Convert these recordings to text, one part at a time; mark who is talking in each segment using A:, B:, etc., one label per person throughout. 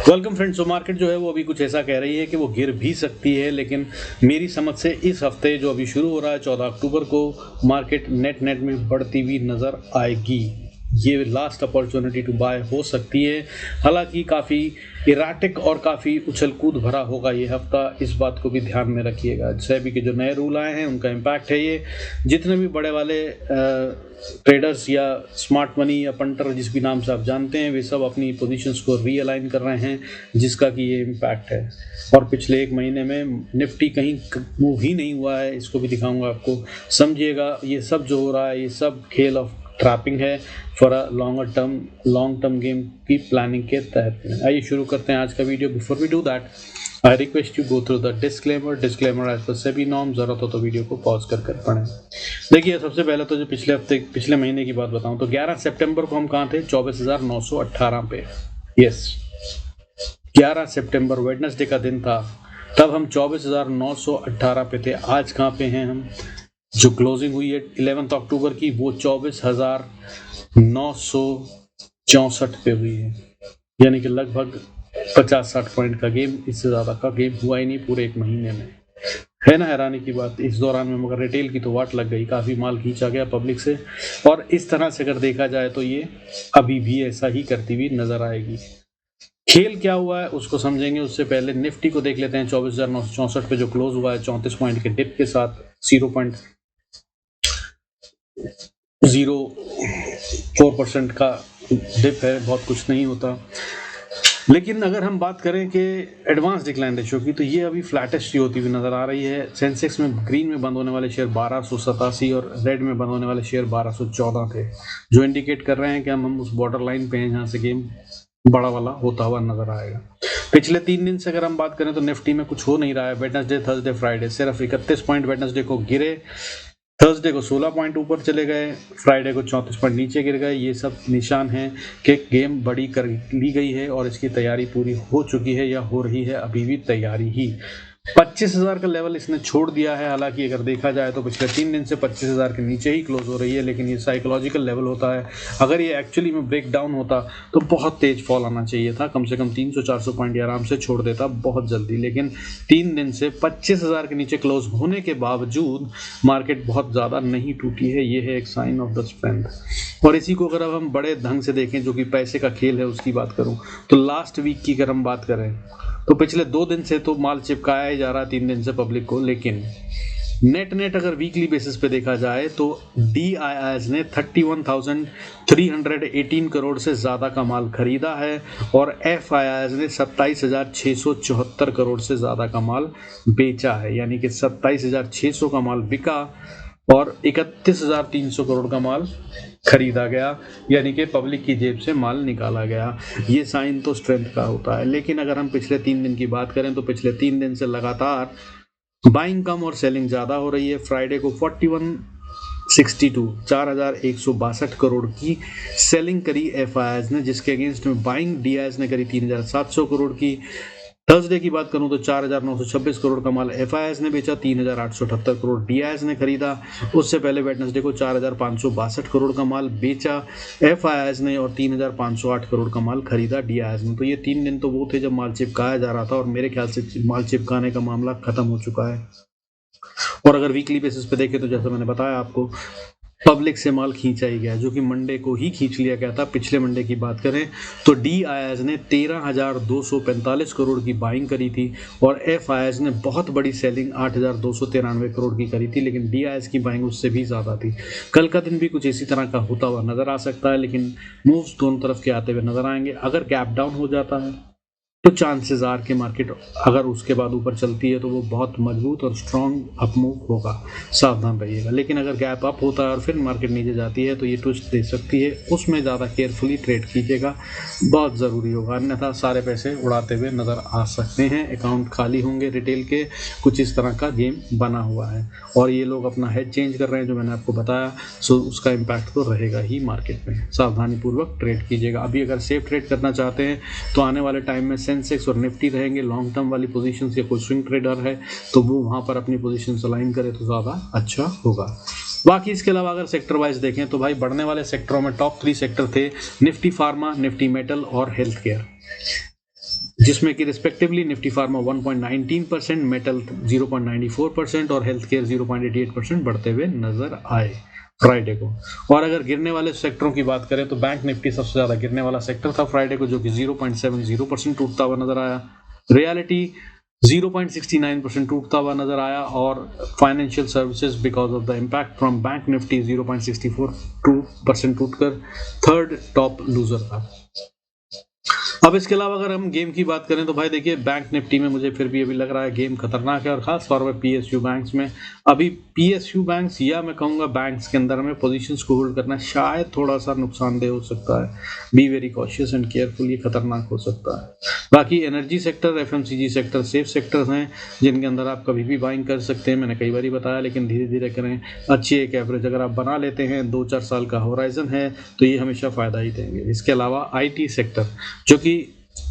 A: Welcome friends. तो market जो है वो अभी कुछ ऐसा कह रही है कि वो गिर भी सकती है, लेकिन मेरी समझ से इस हफ्ते जो अभी शुरू हो रहा है 14 अक्टूबर को मार्केट नेट में बढ़ती हुई नज़र आएगी। ये लास्ट अपॉर्चुनिटी टू बाय हो सकती है। हालांकि काफ़ी इराटिक और काफ़ी उछल कूद भरा होगा ये हफ्ता, इस बात को भी ध्यान में रखिएगा। सेबी के जो नए रूल आए हैं उनका इम्पैक्ट है ये। जितने भी बड़े वाले ट्रेडर्स या स्मार्ट मनी या पंटर जिस भी नाम से आप जानते हैं, वे सब अपनी पोजीशंस को रीअलाइन कर रहे हैं, जिसका कि ये इम्पैक्ट है। और पिछले एक महीने में निफ्टी कहीं मूव ही नहीं हुआ है, इसको भी दिखाऊंगा आपको। समझिएगा, ये सब जो हो रहा है ये सब खेल ऑफ ट्रैपिंग है for a long term game की प्लानिंग के तहत। आइए शुरू करते हैं आज का video. Before we do that, I request you go through the disclaimer as per SEBI norm. जरूरत हो तो वीडियो को पॉज कर पढ़ें। देखिए, सबसे पहले तो जो पिछले महीने की बात बताऊं तो 11 सितंबर को हम कहाँ थे? 24,918 पे। यस, 11 सितंबर वेडनेसडे का दिन था, तब हम 24,918 पे थे। आज कहाँ पे हैं हम? जो क्लोजिंग हुई है 11 अक्टूबर की, वो 24,964 पे हुई है। यानी कि लगभग 50-60 पॉइंट का गेम, इससे ज्यादा का गेम हुआ ही नहीं पूरे एक महीने में। है ना हैरानी की बात। इस दौरान में मगर रिटेल की तो वाट लग गई, काफी माल खींचा गया पब्लिक से, और इस तरह से अगर देखा जाए तो ये अभी भी ऐसा ही करती हुई नजर आएगी। खेल क्या हुआ है उसको समझेंगे, उससे पहले निफ्टी को देख लेते हैं। 24,964 पे जो क्लोज हुआ है 34 पॉइंट के डिप के साथ, 0.04% का डिप है, बहुत कुछ नहीं होता। लेकिन अगर हम बात करें कि एडवांस डिक्लाइन रेशियो की, तो ये अभी फ्लैटेस्ट होती हुई नजर आ रही है। सेंसेक्स में ग्रीन में बंद होने वाले शेयर 1287 और रेड में बंद होने वाले शेयर 1214 थे, जो इंडिकेट कर रहे हैं कि हम उस बॉर्डर लाइन पे हैं जहां से गेम बड़ा वाला होता हुआ नजर आएगा। पिछले 3 दिन से अगर हम बात करें तो निफ्टी में कुछ हो नहीं रहा है। वेडनेसडे, थर्सडे, फ्राइडे सिर्फ 31 पॉइंट वेडनेसडे को गिरे, थर्सडे को 16 पॉइंट ऊपर चले गए, फ्राइडे को 34 पॉइंट नीचे गिर गए। ये सब निशान हैं कि गेम बड़ी कर ली गई है और इसकी तैयारी पूरी हो चुकी है या हो रही है, अभी भी तैयारी ही। 25,000 का लेवल इसने छोड़ दिया है। हालांकि अगर देखा जाए तो पिछले 3 दिन से 25,000 के नीचे ही क्लोज हो रही है, लेकिन ये साइकोलॉजिकल लेवल होता है। अगर ये एक्चुअली में ब्रेक डाउन होता तो बहुत तेज फॉल आना चाहिए था, कम से कम 300-400 पॉइंट ये आराम से छोड़ देता बहुत जल्दी। लेकिन 3 दिन से 25,000 के नीचे क्लोज होने के बावजूद मार्केट बहुत ज़्यादा नहीं टूटी है। ये है एक साइन ऑफ द स्ट्रेंथ। और इसी को अगर अब हम बड़े ढंग से देखें, जो कि पैसे का खेल है, उसकी बात करूं तो लास्ट वीक की अगर हम बात करें तो पिछले 2 दिन से तो माल चिपकाया ही जा रहा है, 3 दिन से पब्लिक को। लेकिन नेट अगर वीकली बेसिस पे देखा जाए तो DIIs ने 31,318 करोड़ से ज़्यादा का माल खरीदा है और FIIs ने 27,674 करोड़ से ज़्यादा का माल बेचा है। यानी कि 27,600 का माल बिका और 31,300 करोड़ का माल खरीदा गया, यानी कि पब्लिक की जेब से माल निकाला गया। ये साइन तो स्ट्रेंथ का होता है। लेकिन अगर हम पिछले 3 दिन की बात करें तो पिछले 3 दिन से लगातार बाइंग कम और सेलिंग ज़्यादा हो रही है। फ्राइडे को 4,162 करोड़ की सेलिंग करी FIIs ने, जिसके अगेंस्ट में बाइंग DIIs ने करी 3,700 करोड़ की। थर्सडे की बात करूं तो 4,926 करोड़ का माल FIIs ने बेचा, 3,878 करोड़ DIIs ने खरीदा। उससे पहले वेडनेसडे को 4,562 करोड़ का माल बेचा FIIs ने और 3,508 करोड़ का माल खरीदा DIIs ने। तो ये 3 दिन तो वो थे जब माल चिपकाया जा रहा था, और मेरे ख्याल से माल चिपकाने का मामला खत्म हो चुका है। और अगर वीकली बेसिस पे देखें तो जैसा मैंने बताया आपको, पब्लिक से माल खींचा ही गया, जो कि मंडे को ही खींच लिया गया था। पिछले मंडे की बात करें तो DIIs ने 13,245 करोड़ की बाइंग करी थी और FIIs ने बहुत बड़ी सेलिंग 8,293 करोड़ की करी थी, लेकिन DIIs की बाइंग उससे भी ज़्यादा थी। कल का दिन भी कुछ इसी तरह का होता हुआ नज़र आ सकता है, लेकिन मूव्स दोनों तरफ के आते हुए नज़र आएंगे। अगर गैप डाउन हो जाता है तो चांसेस आर कि मार्केट अगर उसके बाद ऊपर चलती है तो वो बहुत मजबूत और स्ट्रॉन्ग अपमूव होगा, सावधान रहिएगा। लेकिन अगर गैप अप होता है और फिर मार्केट नीचे जाती है तो ये ट्विस्ट दे सकती है, उसमें ज़्यादा केयरफुली ट्रेड कीजिएगा, बहुत ज़रूरी होगा, अन्यथा सारे पैसे उड़ाते हुए नज़र आ सकते हैं। अकाउंट खाली होंगे रिटेल के, कुछ इस तरह का गेम बना हुआ है और ये लोग अपना हेड चेंज कर रहे हैं, जो मैंने आपको बताया। सो उसका इम्पैक्ट तो रहेगा ही मार्केट में। सावधानीपूर्वक ट्रेड कीजिएगा। अभी अगर सेफ ट्रेड करना चाहते हैं तो आने वाले टाइम में सेंसेक्स और निफ्टी रहेंगे लॉन्ग टर्म वाली पोजीशंस, या कोई स्विंग ट्रेडर है तो वो वहां पर अपनी पोजीशंस अलाइन करे तो ज़्यादा अच्छा होगा। बाकी इसके अलावा अगर सेक्टर वाइज देखें तो भाई बढ़ने वाले सेक्टरों में टॉप 3 सेक्टर थे: निफ्टी फार्मा, निफ्टी मेटल और हेल्थ केयर। जिसमें कि रिस्पेक्टिवली निफ्टी फार्मा 1.19%, मेटल 0.94% और हेल्थ केयर 0.88% बढ़ते हुए नजर आए फ्राइडे को। और अगर गिरने वाले सेक्टरों की बात करें तो बैंक निफ्टी सबसे ज्यादा गिरने वाला सेक्टर था फ्राइडे को, जो कि 0.70% टूटता हुआ नजर आया। रियलिटी 0.69% टूटता हुआ नजर आया और financial services because of the impact from bank Nifty 0.64% टूटकर थर्ड टॉप लूजर था। अब इसके अलावा अगर हम गेम की बात करें तो भाई देखिए, बैंक निफ्टी में मुझे फिर भी अभी लग रहा है गेम खतरनाक है, और खास तौर पर पीएसयू बैंक्स में। अभी पीएसयू बैंक्स या मैं कहूँगा बैंक्स के अंदर में पोजीशंस को होल्ड करना शायद थोड़ा सा नुकसानदेह हो सकता है। Be very cautious and careful, ये खतरनाक हो सकता है। बाकी energy sector, FMCG sector safe sectors हैं जिनके अंदर आप कभी भी बाइंग कर सकते हैं, मैंने कई बार बताया, लेकिन धीरे धीरे करें। अच्छी एक एवरेज अगर आप बना लेते हैं, 2-4 साल का होराइजन है, तो ये हमेशा फ़ायदा ही देंगे। इसके अलावा आईटी सेक्टर जो कि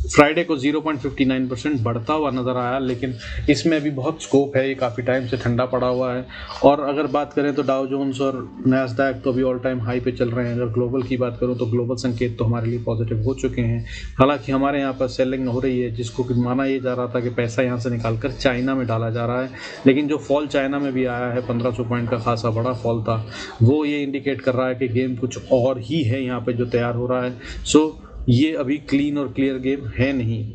A: फ्राइडे को 0.59% बढ़ता हुआ नजर आया, लेकिन इसमें भी बहुत स्कोप है, ये काफ़ी टाइम से ठंडा पड़ा हुआ है। और अगर बात करें तो डाउ जोन्स और नैस्डैक तो अभी ऑल टाइम हाई पे चल रहे हैं। अगर ग्लोबल की बात करूं तो ग्लोबल संकेत तो हमारे लिए पॉजिटिव हो चुके हैं। हालांकि हमारे यहाँ पर सेलिंग हो रही है, जिसको कि माना ये जा रहा था कि पैसा यहाँ से निकाल कर चाइना में डाला जा रहा है, लेकिन जो फॉल चाइना में भी आया है 1500 पॉइंट का खासा बड़ा फॉल था, वो ये इंडिकेट कर रहा है कि गेम कुछ और ही है यहाँ पे जो तैयार हो रहा है। सो ये अभी क्लीन और क्लियर गेम है नहीं,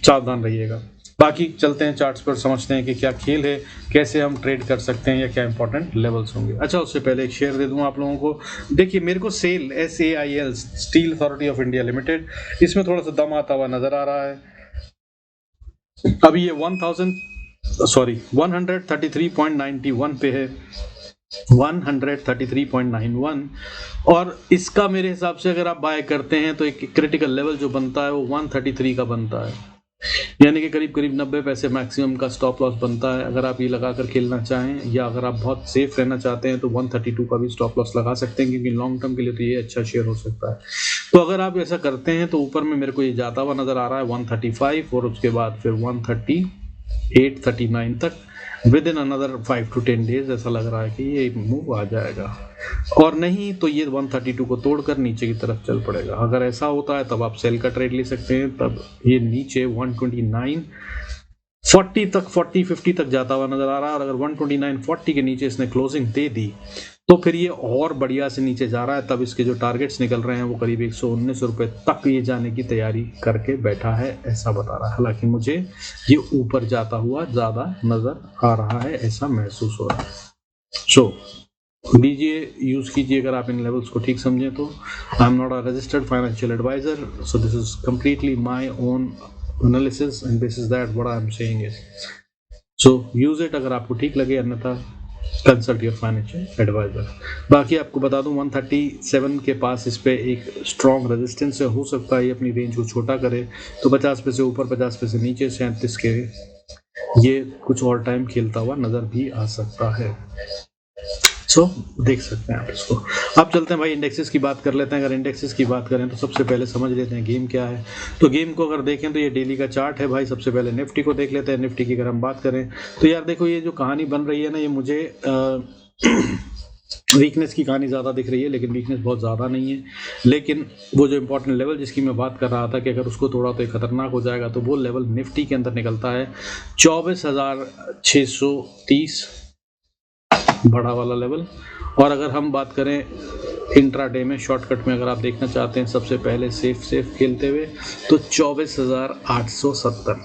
A: सावधान रहिएगा। बाकी चलते हैं चार्ट्स पर, समझते हैं कि क्या खेल है, कैसे हम ट्रेड कर सकते हैं या क्या इंपॉर्टेंट लेवल्स होंगे। अच्छा, उससे पहले एक शेयर दे दूं आप लोगों को। देखिए मेरे को SAIL SAIL steel authority of India limited, इसमें थोड़ा सा दम आता हुआ नजर आ रहा है। अभी ये 133.91 पे है, 133.91, और इसका मेरे हिसाब से अगर आप बाय करते हैं तो एक क्रिटिकल लेवल जो बनता है वो 133 का बनता है, यानी कि करीब करीब 90 पैसे मैक्सिमम का स्टॉप लॉस बनता है अगर आप ये लगाकर खेलना चाहें, या अगर आप बहुत सेफ रहना चाहते हैं तो 132 का भी स्टॉप लॉस लगा सकते हैं, क्योंकि लॉन्ग टर्म के लिए तो ये अच्छा शेयर हो सकता है। तो अगर आप ऐसा करते हैं तो ऊपर में मेरे को ये जाता हुआ नजर आ रहा है 135, और उसके बाद फिर 138-39 तक with in another 5 to 10 days ऐसा लग रहा है कि ये मूव आ जाएगा, और नहीं तो ये 132 को तोड़कर नीचे की तरफ चल पड़ेगा। अगर ऐसा होता है तब आप सेल का ट्रेड ले सकते हैं, तब ये नीचे 129.40 तक 40-50 तक जाता हुआ नजर आ रहा है, और अगर 129.40 के नीचे इसने क्लोजिंग दे दी तो फिर ये और बढ़िया से नीचे जा रहा है, तब इसके जो टारगेट्स निकल रहे हैं वो करीब 119 रुपए तक ये जाने की तैयारी करके बैठा है, ऐसा बता रहा है। हालांकि मुझे ये ऊपर जाता हुआ ज्यादा नजर आ रहा है, ऐसा महसूस हो रहा है। सो लीजिए, यूज कीजिए अगर आप इन लेवल्स को ठीक समझें तो। I am not a registered financial advisor, so this is completely my own analysis and this is that what I am saying is, so use it अगर आपको ठीक लगे, अन्यथा कंसल्ट योर फाइनेंशियल एडवाइजर। बाकी आपको बता दूं 137 के पास इस पे एक स्ट्रॉन्ग रेजिस्टेंस हो सकता है, ये अपनी रेंज को छोटा करे तो 50 पैसे ऊपर 50 पैसे नीचे 37 के ये कुछ और टाइम खेलता हुआ नजर भी आ सकता है। सो देख सकते हैं आप इसको। अब चलते हैं भाई इंडेक्सेस की बात कर लेते हैं। अगर इंडेक्सेस की बात करें तो सबसे पहले समझ लेते हैं गेम क्या है। तो गेम को अगर देखें तो ये डेली का चार्ट है भाई। सबसे पहले निफ्टी को देख लेते हैं। निफ्टी की अगर हम बात करें तो यार देखो, ये जो कहानी बन रही है ना, ये मुझे वीकनेस की कहानी ज़्यादा दिख रही है, लेकिन वीकनेस बहुत ज़्यादा नहीं है। लेकिन वो जो इंपॉर्टेंट लेवल जिसकी मैं बात कर रहा था कि अगर उसको तोड़ा तो ये खतरनाक हो जाएगा, तो वो लेवल निफ्टी के अंदर निकलता है 24,630 बड़ा वाला लेवल। और अगर हम बात करें इंट्राडे में शॉर्टकट में अगर आप देखना चाहते हैं सबसे पहले सेफ खेलते हुए, तो 24,870।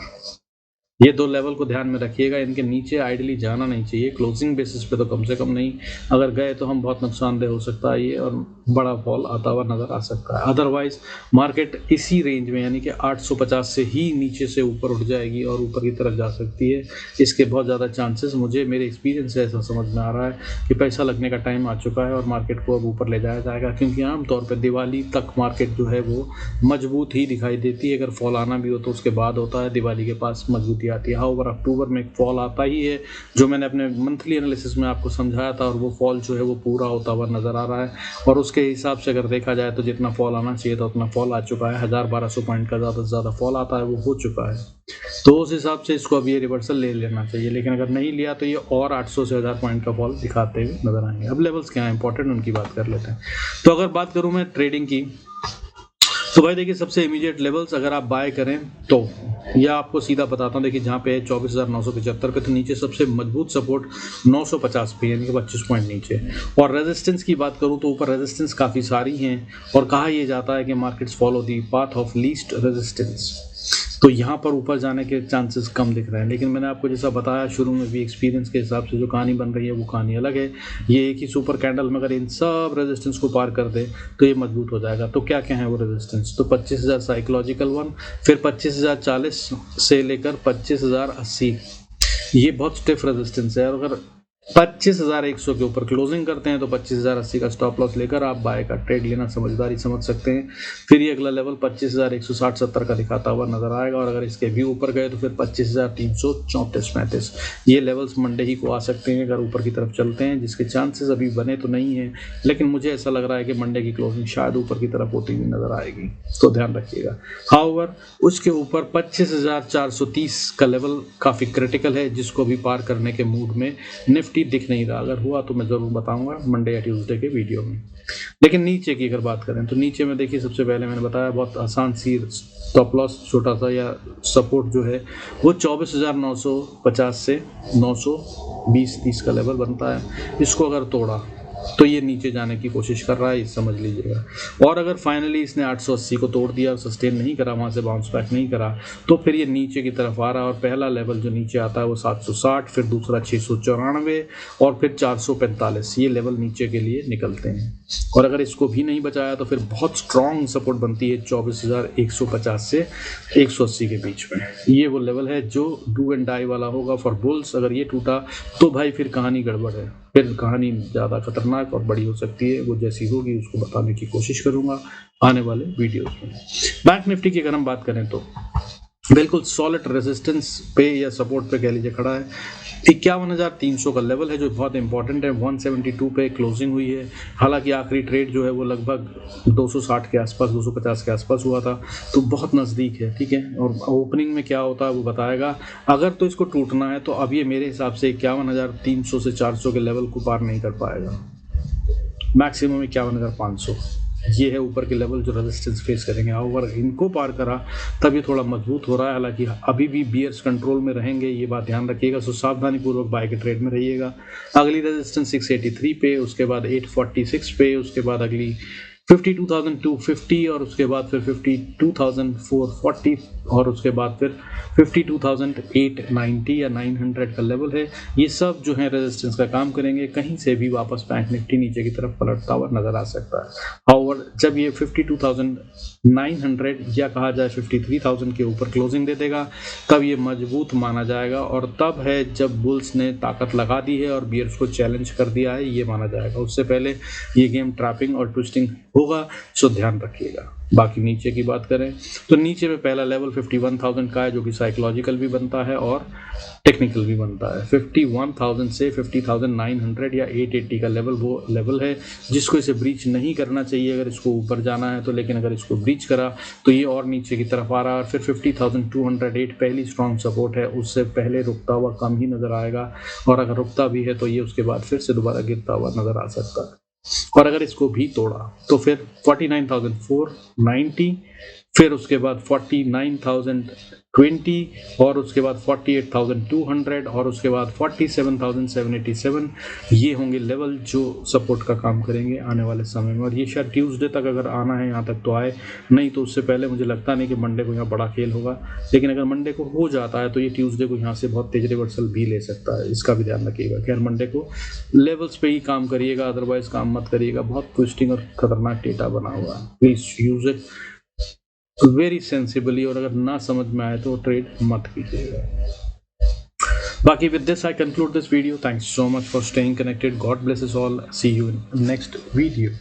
A: ये दो लेवल को ध्यान में रखिएगा, इनके नीचे आइडली जाना नहीं चाहिए, क्लोजिंग बेसिस पे तो कम से कम नहीं। अगर गए तो हम बहुत नुकसानदेह हो सकता है ये, और बड़ा फॉल आता हुआ नज़र आ सकता है। अदरवाइज मार्केट इसी रेंज में यानी कि 850 से ही नीचे से ऊपर उठ जाएगी और ऊपर की तरफ जा सकती है। इसके बहुत ज़्यादा चांसेस मुझे मेरे एक्सपीरियंस से ऐसा समझ में आ रहा है कि पैसा लगने का टाइम आ चुका है और मार्केट को अब ऊपर ले जाया जाएगा, क्योंकि आमतौर पर दिवाली तक मार्केट जो है वो मजबूत ही दिखाई देती है। अगर फॉल आना भी हो तो उसके बाद होता है, दिवाली के पास मजबूती आती है। हाउएवर अक्टूबर में एक फॉल आता ही है, जो मैंने अपने मंथली एनालिसिस में आपको समझाया था, और वो फॉल जो है वो पूरा होता हुआ नजर आ रहा है। और उसके हिसाब से अगर देखा जाए तो जितना फॉल आना चाहिए था उतना फॉल आ चुका है। 1000-1200 पॉइंट का ज़्यादा से ज़्यादा फॉल आता है वो हो चुका है। तो उस हिसाब से इसको अब ये रिवर्सल ले लेना चाहिए, लेकिन अगर नहीं लिया तो ये और 800 से 1000 पॉइंट का फॉल दिखाते हुए नजर आएंगे। अब लेवल्स क्या है इंपॉर्टेंट, उनकी बात कर लेते हैं। तो अगर बात करूँ मैं ट्रेडिंग की, तो भाई देखिए सबसे इमीडिएट लेवल्स अगर आप बाय करें तो या आपको सीधा बताता हूँ, देखिए जहाँ पे है 24,975 पे, तो नीचे सबसे मजबूत सपोर्ट 950 पे, यानी कि 25 पॉइंट नीचे। और रेजिस्टेंस की बात करूँ तो ऊपर रेजिस्टेंस काफ़ी सारी हैं और कहा यह जाता है कि markets follow the path of least resistance, तो यहाँ पर ऊपर जाने के चांसेस कम दिख रहे हैं। लेकिन मैंने आपको जैसा बताया शुरू में भी, एक्सपीरियंस के हिसाब से जो कहानी बन रही है वो कहानी अलग है। ये एक ही सुपर कैंडल में अगर इन सब रेजिस्टेंस को पार कर दे तो ये मजबूत हो जाएगा। तो क्या क्या है वो रेजिस्टेंस, तो 25,000 साइकोलॉजिकल वन, फिर 25,040 से लेकर 25,080, ये बहुत स्टिफ रेजिस्टेंस है। और अगर 25,100 के ऊपर क्लोजिंग करते हैं तो 25,080 का स्टॉप लॉस लेकर आप बाय का ट्रेड लेना समझदारी समझ सकते हैं। फिर ये अगला लेवल 25,160-70 का दिखाता हुआ नजर आएगा, और अगर इसके भी ऊपर गए तो फिर 25,334-35 ये लेवल्स मंडे ही को आ सकते हैं अगर ऊपर की तरफ चलते हैं, जिसके चांसेस अभी बने तो नहीं है, लेकिन मुझे ऐसा लग रहा है कि मंडे की क्लोजिंग शायद ऊपर की तरफ होती हुई नजर आएगी, तो ध्यान रखिएगा। हाउएवर उसके ऊपर 25,430 का लेवल काफी क्रिटिकल है, जिसको भी पार करने के मूड में निफ्टी दिख नहीं रहा। अगर हुआ तो मैं जरूर बताऊंगा मंडे या ट्यूसडे के वीडियो में। लेकिन नीचे की अगर बात करें तो नीचे में देखिए सबसे पहले मैंने बताया बहुत आसान सी स्टॉप लॉस छोटा सा या सपोर्ट जो है वो 24,950 से 920-30 का लेवल बनता है। इसको अगर तोड़ा तो ये नीचे जाने की कोशिश कर रहा है, ये समझ लीजिएगा। और अगर फाइनली इसने 880 को तोड़ दिया, सस्टेन नहीं करा, वहाँ से बाउंस बैक नहीं करा, तो फिर ये नीचे की तरफ आ रहा है। और पहला लेवल जो नीचे आता है वो 760, फिर दूसरा 694 और फिर 445, ये लेवल नीचे के लिए निकलते हैं। और अगर इसको भी नहीं बचाया तो फिर बहुत स्ट्रॉन्ग सपोर्ट बनती है 24,150 से 180 के बीच में। ये वो लेवल है जो डू एंड डाई वाला होगा फॉर बुल्स। अगर ये टूटा तो भाई फिर कहानी गड़बड़ है, फिर कहानी ज़्यादा खतरनाक और बड़ी हो सकती है। वो जैसी होगी उसको बताने की कोशिश करूंगा आने वाले वीडियोस में। बैंक निफ्टी की अगर हम बात करें तो बिल्कुल सॉलिड रेजिस्टेंस पे या सपोर्ट पे कह लीजिए खड़ा है। 51,300 का लेवल है जो बहुत इंपॉर्टेंट है। 172 पे क्लोजिंग हुई है। हालांकि आखिरी ट्रेड जो है वो लगभग 260 के आसपास, 250 के आसपास हुआ था, तो बहुत नज़दीक है, ठीक है। और ओपनिंग में क्या होता है वो बताएगा। अगर तो इसको टूटना है तो अब ये मेरे हिसाब से 51,300 से 400 के लेवल को पार नहीं कर पाएगा। मैक्सिमम 51,500 ये है ऊपर के लेवल जो रेजिस्टेंस फेस करेंगे। अगर इनको पार करा तब ये थोड़ा मजबूत हो रहा है। हालांकि अभी भी बियर्स कंट्रोल में रहेंगे, ये बात ध्यान रखिएगा। सो सावधानी पूर्वक बाय के ट्रेड में रहिएगा। अगली रेजिस्टेंस 683 पे, उसके बाद 846 पे, उसके बाद अगली 52,250 और उसके बाद फिर 52,440 और उसके बाद फिर 52,890 या 900 का लेवल है। ये सब जो है रेजिस्टेंस का काम करेंगे। कहीं से भी वापस बैंक निफ्टी नीचे की तरफ पलटता हुआ नजर आ सकता है। और जब ये 52,900 या कहा जाए 53,000 के ऊपर क्लोजिंग दे देगा तब ये मजबूत माना जाएगा, और तब है जब बुल्स ने ताकत लगा दी है और बियर्स को चैलेंज कर दिया है, ये माना जाएगा। उससे पहले ये गेम ट्रैपिंग और ट्विस्टिंग होगा, सो ध्यान रखिएगा। बाकी नीचे की बात करें तो नीचे में पहला लेवल 51,000 का है जो कि साइकोलॉजिकल भी बनता है और टेक्निकल भी बनता है। 51,000 से 50,900 या 880 का लेवल वो लेवल है जिसको इसे ब्रीच नहीं करना चाहिए अगर इसको ऊपर जाना है तो। लेकिन अगर इसको ब्रीच करा तो ये और नीचे की तरफ आ रहा है। और फिर 50,208 पहली स्ट्रॉन्ग सपोर्ट है, उससे पहले रुकता हुआ कम ही नजर आएगा। और अगर रुकता भी है तो ये उसके बाद फिर से दोबारा गिरता हुआ नजर आ सकता है। और अगर इसको भी तोड़ा तो फिर 49,490, फिर उसके बाद 49,020 और उसके बाद 48,200 और उसके बाद 47,787, ये होंगे लेवल जो सपोर्ट का काम करेंगे आने वाले समय में। और ये शायद ट्यूसडे तक अगर आना है यहाँ तक तो आए, नहीं तो उससे पहले मुझे लगता नहीं कि मंडे को यहाँ बड़ा खेल होगा। लेकिन अगर मंडे को हो जाता है तो ये ट्यूसडे को यहाँ से बहुत तेज रिवर्सल भी ले सकता है, इसका भी ध्यान रखिएगा। खैर मंडे को लेवल्स पे ही काम करिएगा, अदरवाइज काम मत करिएगा। बहुत ट्विस्टिंग और खतरनाक डेटा बना हुआ है, please use it very sensibly. और अगर ना समझ में आए तो ट्रेड मत कीजिएगा। बाकी with this I conclude this video. Thanks so much for staying connected. God bless us all. See you in next video.